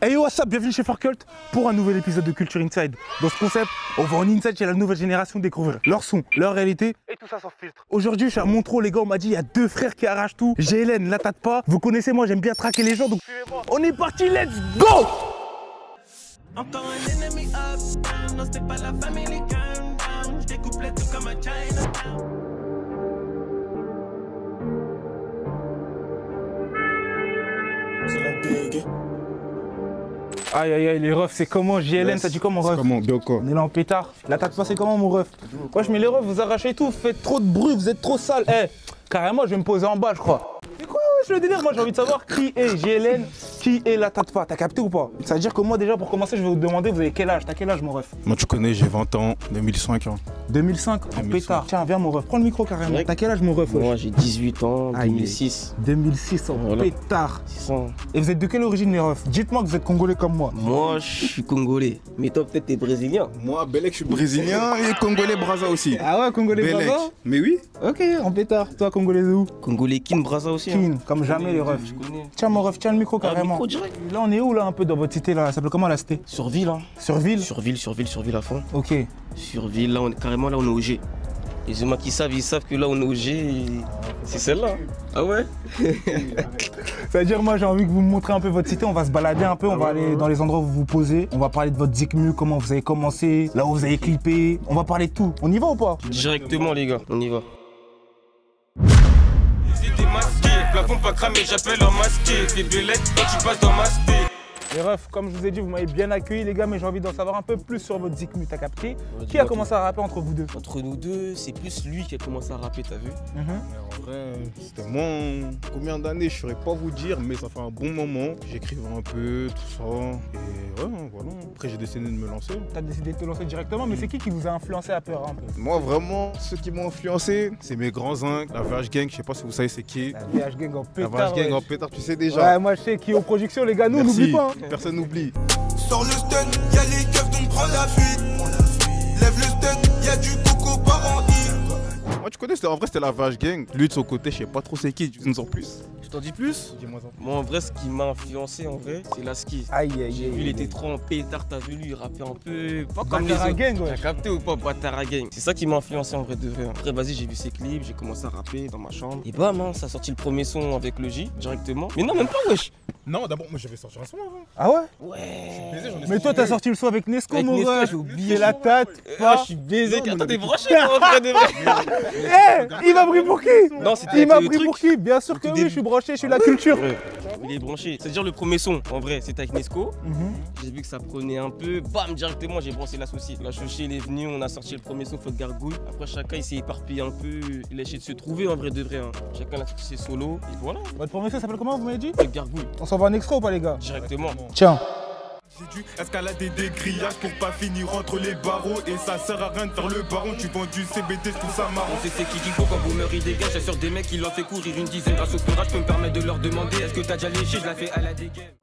Hey yo, what's up, bienvenue chez Farcult pour un nouvel épisode de Culture Inside. Dans ce concept, on va en inside chez la nouvelle génération découvrir leur son, leur réalité et tout ça sans filtre. Aujourd'hui, je suis à Montreux, les gars, on m'a dit il y a deux frères qui arrachent tout. J'ai Hélène, la tâte pas. Vous connaissez, moi j'aime bien traquer les gens, donc suivez-moi. On est parti, let's go! Encore un ennemi up, non c'est pas la famille, calm down. J'découpe les trucs comme à China. C'est la big. Aïe aïe aïe, les refs, c'est comment? JLN, ça dit comment, ref? Comment? Bien quoi? On est là en pétard. La tâte pas, c'est comment, mon ref? Wesh, mais les refs, vous arrachez tout, vous faites trop de bruit, vous êtes trop sale. Eh, carrément, je vais me poser en bas, je crois. C'est quoi, wesh, le délire? Moi, j'ai envie de savoir qui est JLN, qui est la tâte pas. T'as capté ou pas? Ça veut dire que moi, déjà, pour commencer, je vais vous demander, vous avez quel âge? T'as quel âge, mon ref? Moi tu connais, j'ai 20 ans, 2005 hein. 2005, en 2005. pétard. Tiens, viens, mon ref, prends le micro carrément. Ouais. T'as quel âge, mon ref? Moi Wesh? j'ai 18 ans, Aïe. 2006. 2006, en Voilà. pétard. 600. Et vous êtes de quelle origine, les refs? Dites-moi que vous êtes congolais comme moi. Moi je suis congolais, mais toi peut-être t'es brésilien. Moi, Belek, je suis brésilien et congolais Brazza aussi. Ah ouais, congolais Belek. Brazza? Mais oui. Ok, en pétard. Toi, congolais de où? Congolais Kin Brazza aussi. Kin, comme jamais, les refs. Je connais. Tiens, mon ref, tiens le micro Ah, carrément. micro direct. Là, on est où, là, un peu dans votre cité, là? Ça s'appelle comment, la cité? Sur ville hein. Sur ville? Sur ville à fond. Ok. Sur ville, là on est carrément là on est au G. Les humains qui savent, ils savent que là on est au G. C'est celle-là. Ah ouais? C'est-à-dire, moi, j'ai envie que vous me montrez un peu votre cité. On va se balader un peu, on va aller dans les endroits où vous vous posez. On va parler de votre zikmu, comment vous avez commencé, là où vous avez clippé. On va parler de tout. On y va ou pas? Directement les gars, on y va. Si t'es masqué, plafond pas cramé, j'appelle en masqué. T'es belette quand tu passes dans ma spé. Les refs, comme je vous ai dit, vous m'avez bien accueilli, les gars, mais j'ai envie d'en savoir un peu plus sur votre zikmu, t'as capté? Ouais, Qui a dis-moi commencé à rapper entre vous deux? Entre nous deux, c'est plus lui qui a commencé à rapper, t'as vu? Mhm. Mais en vrai, c'était moi. Combien d'années, je saurais pas vous dire, mais ça fait un bon moment. J'écrivais un peu, tout ça. Et ouais, voilà. Après, j'ai décidé de me lancer. T'as décidé de te lancer directement, mais c'est qui vous a influencé à peur un peu? Moi, vraiment, ceux qui m'ont influencé, c'est mes grands zincs, la VH Gang, je sais pas si vous savez c'est qui. La VH Gang en La pétard. VH Gang ouais. en pétard, tu sais déjà. Ouais, moi je sais qui est aux projections, les gars, nous, Merci. n'oublie pas. Hein. Personne n'oublie. Sors le stun, y'a les keufs donc prends la fuite. Lève le stun, y'a du coco par en I. Moi, tu connais, en vrai, c'était la VH Gang. Lui, de son côté, je sais pas trop c'est qui, tu nous en plus. Je t'en dis plus? Dis-moi ça. Moi en vrai ce qui m'a influencé en vrai, c'est la ski. Aïe, aïe, J'ai aïe. vu, il était trop en pétard, t'as vu, lui, il rappait un peu. Pas comme les Batara autres. Gang, ouais. T'as capté ou pas, Batara Gang? C'est ça qui m'a influencé en vrai de vrai. Après, vas-y, j'ai vu ses clips, j'ai commencé à rapper dans ma chambre. Et bam, hein, ça a sorti le premier son avec le J directement. Mais non, même pas, wesh. Non, d'abord, moi, j'avais sorti un son avant. Ah ouais? Ouais. Mais toi, t'as sorti le son avec Nesco, Avec mon Nesco, ref. j'ai oublié. C'est la tâte. Ah, je suis baisé. Non, mais Attends, on t'es avait- branché, toi, en vrai de vrai. Eh, il m'a pris pour qui? Non, c'était Il m'a le pris truc. pour qui? Bien sûr que Tout oui, début. je suis branché, je suis la culture. Ouais, il est branché. C'est-à-dire le premier son, en vrai, c'était avec Nesco. Mhm. J'ai vu que ça prenait un peu, bam, directement j'ai branché l'associé. La chauchée il est venu, on a sorti le premier son, Faute Gargouille. Après chacun il s'est éparpillé un peu, il a essayé de se trouver en vrai de vrai. Hein. Chacun a sorti ses solos, et voilà, Votre premier son s'appelle comment, vous m'avez dit? Faute Gargouille, On s'en va un extrait ou pas, les gars? directement. Tiens. J'ai dû escalader des grillages pour pas finir entre les barreaux. Et ça sert à rien de faire le baron, tu vends du CBD, tout ça marron. On sait c'est qui faut quand vous me dégage. J'assure des mecs qui l'ont fait courir une dizaine. Grâce au courage, je peux me permettre de leur demander est-ce que t'as déjà léché, je la fais à la dégaine.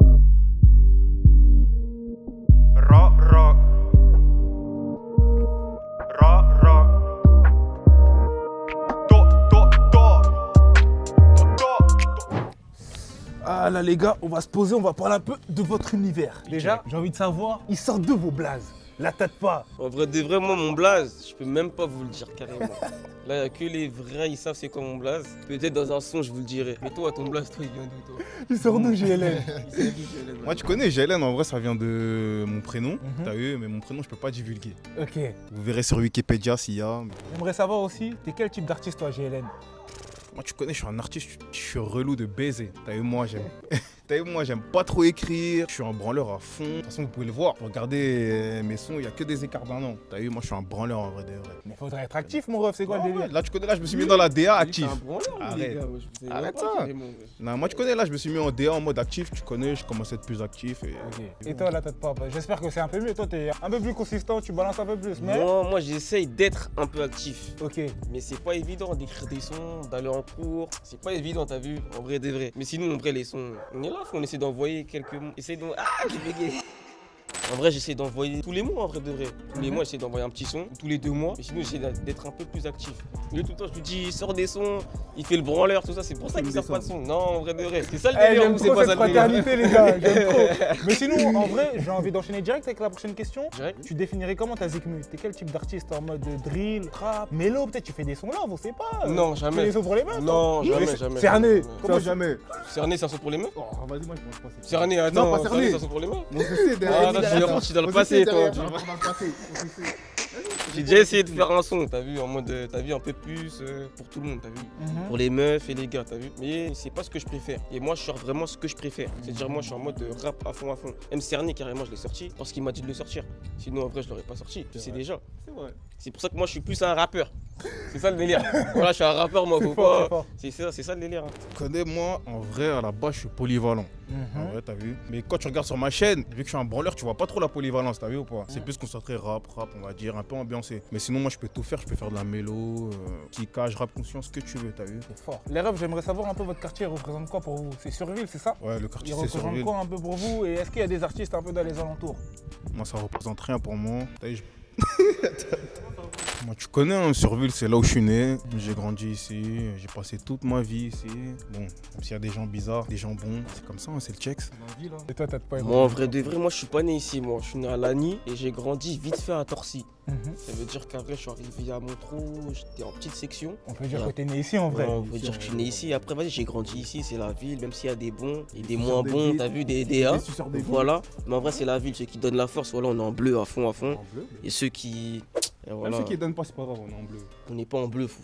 Ra, ra. Ra, ra. To, to, to. To. Ah là, les gars, on va se poser, on va parler un peu de votre univers. Déjà, j'ai envie de savoir, ils sortent de vos blazes. La tâte pas. En vrai de vrai, moi mon blaze, je peux même pas vous le dire carrément. Là il y a que les vrais, ils savent c'est quoi mon blaze. Peut-être dans un son je vous le dirai. Mais toi ton blaze, toi il vient d'où toi? Ils sortent d'où, JLN? Il vient d'où, JLN? Moi, tu connais, JLN, en vrai, ça vient de mon prénom. Mhm. T'as vu, mais mon prénom, je peux pas divulguer. Ok. Vous verrez sur Wikipédia s'il y a. J'aimerais savoir aussi, t'es quel type d'artiste, toi, JLN? Moi, tu connais, je suis un artiste, je suis relou de baiser. T'as vu, moi, j'aime. T'as vu, moi, j'aime pas trop écrire. Je suis un branleur à fond. De toute façon, vous pouvez le voir. Regardez mes sons, il y a que des écarts d'un an. T'as vu, moi, je suis un branleur en vrai de vrai. Mais faudrait être actif, mon ref, c'est quoi le délire? Là, tu connais, là, je me suis mis dans la DA actif. C'est un branleur, Arrête. les gars, ouais, je vous ai Arrête pas ça. carrément, ouais. Non, moi, tu connais, là, je me suis mis en DA en mode actif. Tu connais, je commence à être plus actif. Et... Et toi, la tête pas? J'espère que c'est un peu mieux. Toi, t'es un peu plus consistant, tu balances un peu plus. Mais. Moi j'essaye d'être un peu actif. Ok. Mais c'est pas évident d'écrire des sons, d'aller en cours. C'est pas évident, t'as vu, en vrai des vrais. Mais sinon, en vrai, les sons, on est là, faut essayer d'envoyer quelques mots. Essaye de. Ah, j'ai bégayé. En vrai, j'essaie d'envoyer tous les mois, en vrai de vrai. Tous les mois, j'essaie d'envoyer un petit son, tous les 2 mois. Mais sinon, j'essaie d'être un peu plus actif. Lui, tout le temps, je lui dis, sors des sons, il fait le branleur, tout ça. C'est pour ça qu'il sort pas de son. Non, en vrai de vrai. C'est ça le délire. J'aime ou c'est trop pas cette ça le délire? fraternité, les gars. J'aime trop. Mais sinon, en vrai, j'ai envie d'enchaîner direct avec la prochaine question. Direct. Tu définirais comment ta Zikmu? T'es quel type d'artiste? En mode drill, rap, mélo? Peut-être tu fais des sons là, on sait pas. Non, Tu jamais. fais des sons pour les meufs? Non, toi jamais, jamais. Cerné. Comment jamais? Cerné, c'est un son pour les meufs? Oh, vas-y, moi je pense pas. Cerné, attends. pas cerné. C'est un son pour les meufs? On se sait Ah, derrière. là, tu es parti dans le passé, toi. On va dans le passé. On se sait. J'ai déjà essayé de faire un son, t'as vu, en mode, t'as vu, un peu plus pour tout le monde, t'as vu. Pour les meufs et les gars, t'as vu. Mais c'est pas ce que je préfère. Et moi, je sors vraiment ce que je préfère. C'est-à-dire, moi, je suis en mode rap à fond, à fond. Même Cerné, carrément, je l'ai sorti parce qu'il m'a dit de le sortir. Sinon, en vrai, je l'aurais pas sorti. Tu sais déjà. C'est vrai. C'est pour ça que moi, je suis plus un rappeur. C'est ça le délire. Voilà, je suis un rappeur, moi, faut fort, c'est pas. fort. C'est ça le délire. Hein. Tu connais, moi, en vrai, à la base, je suis polyvalent. En vrai, t'as vu. Mais quand tu regardes sur ma chaîne, vu que je suis un branleur, tu vois pas trop la polyvalence, t'as vu ou pas? C'est plus concentré rap, on va dire, un peu ambiancé. Mais sinon, moi, je peux tout faire. Je peux faire de la mélo, kickage, rap conscient, ce que tu veux, t'as vu. C'est fort. Les rêves, j'aimerais savoir un peu votre quartier représente quoi pour vous? C'est Surville, c'est ça? Ouais, le Il quartier, c'est représente Surville. quoi un peu pour vous? Et est-ce qu'il y a des artistes un peu dans les alentours? Moi, ça représente rien pour moi. T'as vu, moi, tu connais, hein, Surville, c'est là où je suis né. J'ai grandi ici, j'ai passé toute ma vie ici. Bon, même s'il y a des gens bizarres, des gens bons, c'est comme ça, hein, c'est le checks. Et toi, t'as pas Moi, en vrai de vrai, moi, je suis pas né ici, moi. Je suis né à Lagny et j'ai grandi vite fait à Torcy. Ça veut dire qu'après, je suis arrivé à Montreux, j'étais en petite section. On peut dire que t'es né ici en vrai. Ouais, on peut dire que je suis né ici. Après, vas-y, j'ai grandi ici, c'est la ville, même s'il y a des bons et des moins bons, t'as vu, des DA. Voilà. Mais en vrai, c'est la ville, ceux qui donnent la force. Voilà, on est en bleu à fond, à fond. Et ceux qui. Et voilà. Ceux qui donnent pas, c'est pas grave, on est en bleu. On n'est pas en bleu, fou.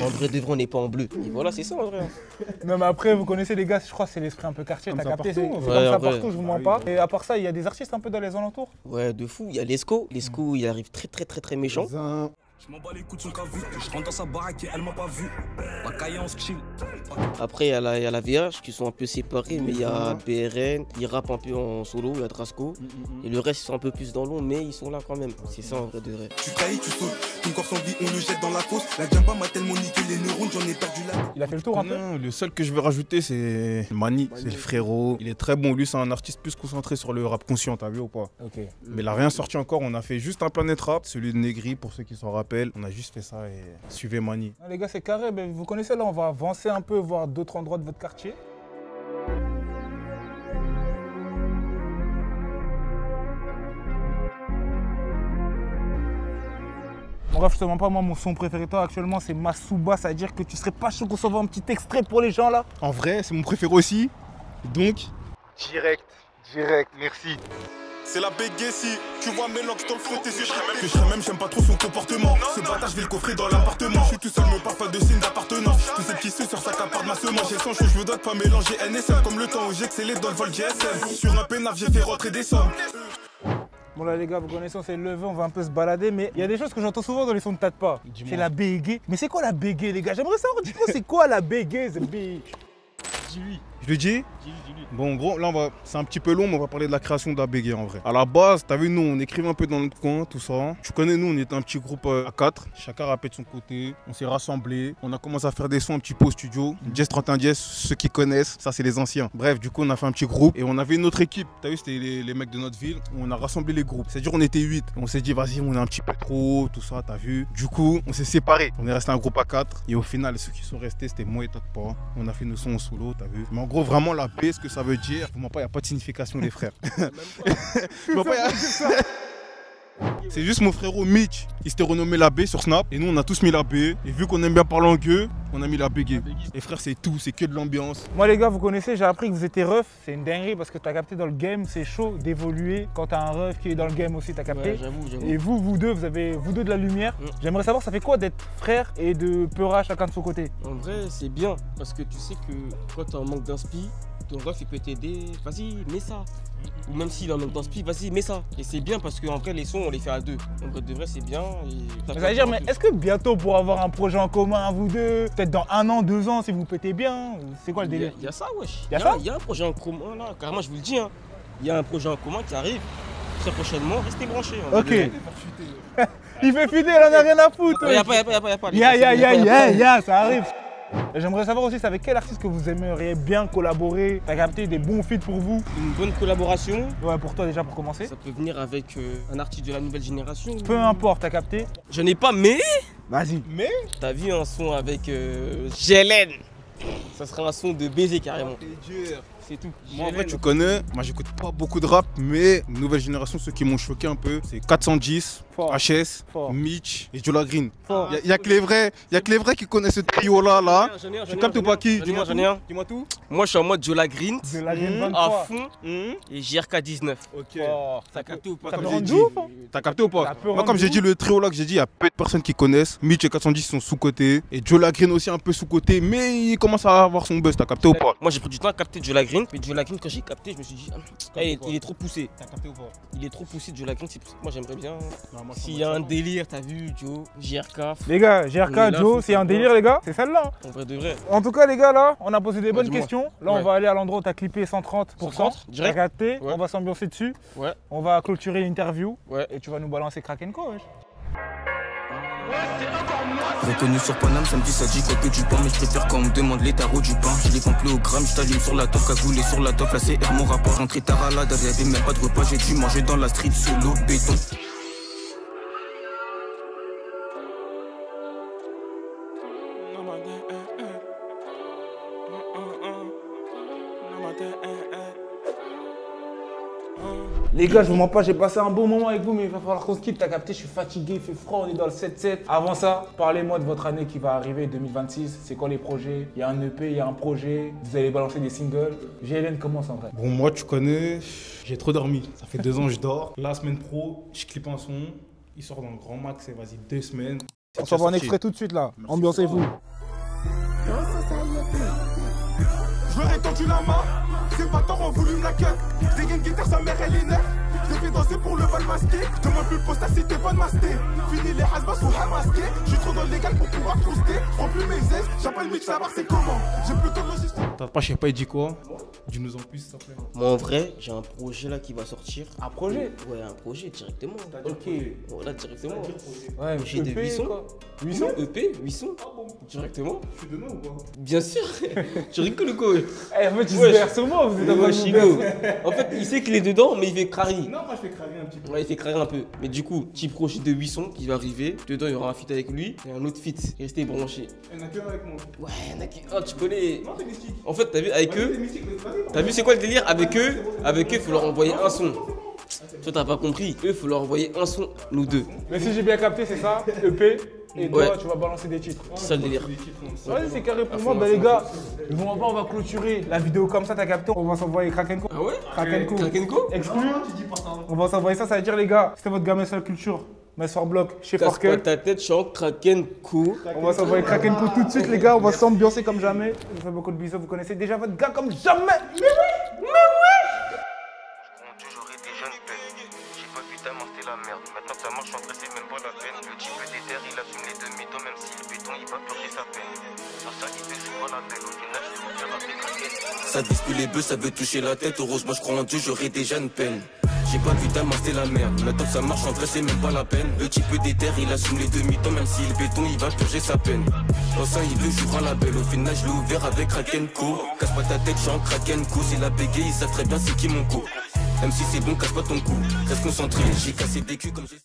En vrai de vrai, on n'est pas en bleu. Et voilà, c'est ça en vrai. Non mais après, vous connaissez les gars, je crois que c'est l'esprit un peu quartier, Comme t'as ça capté, partout, c'est en comme vrai. ça Ouais, ouais. partout, je vous mens oui, pas. oui. Et à part ça, il y a des artistes un peu dans les alentours? Ouais, de fou. Il y a Lesco. Lesco, il arrive très méchant. Zin. Je m'en bats les coups de son cavu, je rentre dans sa baraque et elle m'a pas vu. La caillance chill. Après, il y a la VH qui sont un peu séparés, mais il y a BRN, ils rappent un peu en solo, il y a Drasco. Et le reste, ils sont un peu plus dans l'ombre, mais ils sont là quand même. C'est ça en vrai de vrai. Tu trahis, tu sautes. Ton corps sans vie, on le jette dans la fosse. La djamba m'a tellement niqué les neurones, j'en ai perdu la. Il a fait le tour un peu? Non, le seul que je vais rajouter, c'est Mani, c'est le frérot. Il est très bon, lui, c'est un artiste plus concentré sur le rap conscient, t'as vu ou pas? Ok. Mais il a rien sorti encore, on a fait juste un Planet Rap, celui de Negri, pour ceux qui s'en rappellent. On a juste fait ça et suivez Mani. Les gars, c'est carré, mais vous connaissez là, on va avancer un peu, voir d'autres endroits de votre quartier. Bon, bref, je te mens pas, moi, mon son préféré toi actuellement, c'est Masuba, ça veut dire que tu serais pas chaud qu'on s'envoie un petit extrait pour les gens là? En vrai, c'est mon préféré aussi, donc... Direct, merci. C'est la béguessie, tu vois mélange dans le flot, t'es sûr que je même, j'aime pas trop son comportement. Ce bâtard, je vais le coffrer dans l'appartement. Je suis tout seul, me parle pas de signe d'appartenance. Tous ces petits sous sur sa carte ma semence. J'ai son chaud, je me dois de pas mélanger NSM. Comme le temps où j'excellais dans le vol GSM. Sur un pénaf, j'ai fait rentrer des sommes. Bon là les gars, vous connaissez, on s'est levé, on va un peu se balader, mais il y a des choses que j'entends souvent dans les sons de Tadpa. C'est la béguée. Mais c'est quoi la béguée les gars? J'aimerais savoir, dis-moi, c'est quoi la béguée, the bitch? Dis-lui. Je le dis? Dis-lui. Bon, en gros, là, c'est un petit peu long, mais on va parler de la création de la béguée en vrai. À la base, t'as vu, nous, on écrivait un peu dans notre coin, tout ça. Tu connais, nous, on était un petit groupe à 4. Chacun rappait de son côté. On s'est rassemblés. On a commencé à faire des sons un petit peu au studio. Jazz 31 Jazz, ceux qui connaissent, ça, c'est les anciens. Bref, du coup, on a fait un petit groupe et on avait une autre équipe. T'as vu, c'était les mecs de notre ville. On a rassemblé les groupes. C'est-à-dire, on était 8. On s'est dit, vas-y, on est un petit peu trop, tout ça, t'as vu. Du coup, on s'est séparés. On est resté un groupe à 4. Et au final, ceux qui sont restés, c'était moi et Tadpa. On a fait nos sons en solo, t'as vu. Mais en gros, vraiment, la baie, ce que ça veut dire, il n'y a pas de signification, les frères. C'est juste mon frérot Mitch, il s'était renommé la baie sur Snap. Et nous, on a tous mis la baie. Et vu qu'on aime bien parler en gueux, on a mis la béguée. Les frères, c'est tout, c'est que de l'ambiance. Moi les gars, vous connaissez, j'ai appris que vous étiez ref. C'est une dinguerie parce que t'as capté dans le game, c'est chaud d'évoluer. Quand t'as un ref qui est dans le game aussi, t'as capté. Ouais, j'avoue. Et vous deux, vous avez vous deux de la lumière. J'aimerais savoir, ça fait quoi d'être frère et de peura chacun de son côté? En vrai, c'est bien parce que tu sais que quand t'as un manque d'inspi, ton ref il peut t'aider, vas-y, mets ça. Ou même s'il a un manque d'inspi, vas-y, mets ça. Et c'est bien parce qu'en vrai, les sons, on les fait à deux. En vrai, de vrai, c'est bien. Ça veut dire, mais est-ce que bientôt pour avoir un projet en commun, vous deux, peut-être dans 1 an, 2 ans, si vous pétez bien, c'est quoi le délire? Il y a ça, wesh. Y a ça? Il y a un projet en commun là, carrément, je vous le dis. Il y a un projet en commun qui arrive très prochainement. Restez branchés. Ok. Il fait fuiter, il en a rien à foutre. Y'a pas. Ya, ça arrive. Et j'aimerais savoir aussi, c'est avec quel artiste que vous aimeriez bien collaborer. T'as capté des bons feats pour vous? Une bonne collaboration. Ouais, pour toi déjà pour commencer. Ça peut venir avec un artiste de la nouvelle génération. Peu importe, t'as capté? Je n'ai pas, mais Vas-y. Mais t'as vu un son avec Jelen. Ça sera un son de baiser carrément. C'est tout. moi, en vrai, tu connais, moi j'écoute pas beaucoup de rap, mais nouvelle génération, ceux qui m'ont choqué un peu, c'est 410, Fort. HS, Fort. Mitch et Jola Green. Fort. Il y a que les vrais qui connaissent ce trio-là. Tu captes ou pas qui? Dis-moi, j'en ai un. Dis-moi tout. Moi, je suis en mode Jola Green. De la Green À 23. fond. Et JRK 19. Ok. Fort. Ça capte ou pas? Ça peut j'ai rendre dit. ouf, hein. T'as capté ou Ça pas? peut Moi, rendre comme j'ai ouf. dit, le trio là que j'ai dit, il y a peu de personnes qui connaissent. Mitch et 410 sont sous-côté. Et Jola Green aussi un peu sous-côté, mais il commence à avoir son buzz. T'as capté ou pas? Moi, j'ai pris du temps à capter Jola Green. Mais Jola Green, quand j'ai capté, je me suis dit, il est trop poussé. T'as capté ou pas? Il est trop poussé, Jola Green. C'est pour ça que moi, j'aimerais bien. S'il y a un délire, t'as vu, Joe, JRK. Les gars, On est GRK, là, Joe, faut c'est un savoir. délire, les gars. C'est celle-là. hein. En vrai de vrai. En tout cas, les gars, là, on a posé des bonnes dis-moi. questions. Là, on Ouais. va aller à l'endroit où t'as clippé 130%. 130, T'as direct. capté. Ouais. On va s'ambiancer dessus. Ouais. On va clôturer l'interview. Ouais. Et tu vas nous balancer Kraken Co. wesh. Reconnu sur Paname, samedi ça dit quoi que du pain. Mais je préfère quand on me demande les tarots du pain. Je les vends plus au gramme, je t'allume sur la toffe, cagoulé sur la toffe. Là c'est R mon rapport, rentré tard à la date. Y'avait même pas de repas, j'ai dû manger dans la street solo béton. Les gars, je vous mens pas, j'ai passé un bon moment avec vous, mais il va falloir qu'on se quitte. T'as capté, je suis fatigué, il fait froid, on est dans le 7-7. Avant ça, parlez-moi de votre année qui va arriver, 2026. C'est quoi les projets? Il y a un EP, il y a un projet. Vous allez balancer des singles. GLN commence en vrai. Bon, moi, tu connais, j'ai trop dormi. Ça fait 2 ans que je dors. La semaine pro, je clippe un son. Il sort dans le grand max, c'est vas-y 2 semaines. On s'envoie un extrait tout de suite là. Merci. Ambiancez-vous. Je leur ai tendu la main, ces bâtards ont voulu me la cut. Dégaine guitare, sa mère elle est neuf. Je les fais danser pour le bal masqué. Je demande plus le poste si t'es pas masqué. Fini les hasbas ou hamasqué. Je suis trop dans le légal pour pouvoir trouster. Je prends plus mes aises, j'appelle Mitch savoir c'est comment. J'ai plutôt de logistique. T'as pas, je sais pas, il dit quoi? Dis-nous en plus, s'il te plaît. Moi, en vrai, j'ai un projet là qui va sortir. Un projet? Ouais, un projet directement. Ok. Voilà, directement. Ouais, J'ai des EP, 800. quoi. 800? EP, 800. Directement. Tu fais de nous ou pas? Bien sûr. Tu rigoles ou quoi? Eh, en fait, il se Ouais. berce sur moi, vous êtes en train de Ouais, vous Chigo. bercer. En fait, il sait qu'il est dedans, mais il fait crari. Non, moi je fais cramer un petit peu. Ouais, il fait crari un peu. Mais du coup, petit projet de 800 qui va arriver. Dedans, il y aura un feat avec lui et un autre feat. Restez branchés. Il y en a qu'un avec moi. Ouais, il y en a qui. Oh, tu connais. Non, t'es mystique. En fait, t'as vu, avec eux. mystique, vas-y. T'as vu, c'est quoi le délire? Avec eux, faut leur envoyer un son. Toi, t'as pas compris. Eux, faut leur envoyer un son, nous deux. Mais si j'ai bien capté, c'est ça, EP. Et toi, Ouais. tu vas balancer des titres. C'est ça le délire. Ouais, c'est carré pour moi. Bah, les gars, on va clôturer la vidéo comme ça, t'as capté. On va s'envoyer Kraken Co. Ah ouais? Kraken Co. Kraken Co? Exclu. On va s'envoyer ça, ça veut dire, les gars, c'était votre gamin sur culture. Mess for Block chez Casse pas Forkel. ta tête, je suis en Kraken Co. On va s'envoyer Kraken Co tout de suite, les gars. On va s'ambiancer comme jamais. Je vous fais beaucoup de bisous. Vous connaissez déjà votre gars comme jamais. Mais oui! Toujours été jeune peine. J'ai pas pu t'amorcer la merde. Maintenant que ça marche en vrai, c'est même pas la peine. Le type des terres, il assume les demi-temps, même si le béton, il va purger sa peine. Sur ça, il c'est pas la peine. Au final, je vais faire avec la gueule. Ça vise plus les bœufs, ça veut toucher la tête. Heureusement, je crois en Dieu, j'aurais déjà une peine. J'ai pas vu t'amasser la merde. Maintenant que ça marche en vrai, c'est même pas la peine. Le type des terres, il assume les demi-temps, même si le béton, il va purger sa peine. Dans ça, il veut jouer à la belle. Au final, je l'ai ouvert avec Kraken Co. Casse pas ta tête, je suis en Kraken Co. C'est la bégaye, ils savent très bien c'est qui mon co. Même si c'est bon, casse pas ton cou. Reste concentré, j'ai cassé des culs comme j'ai.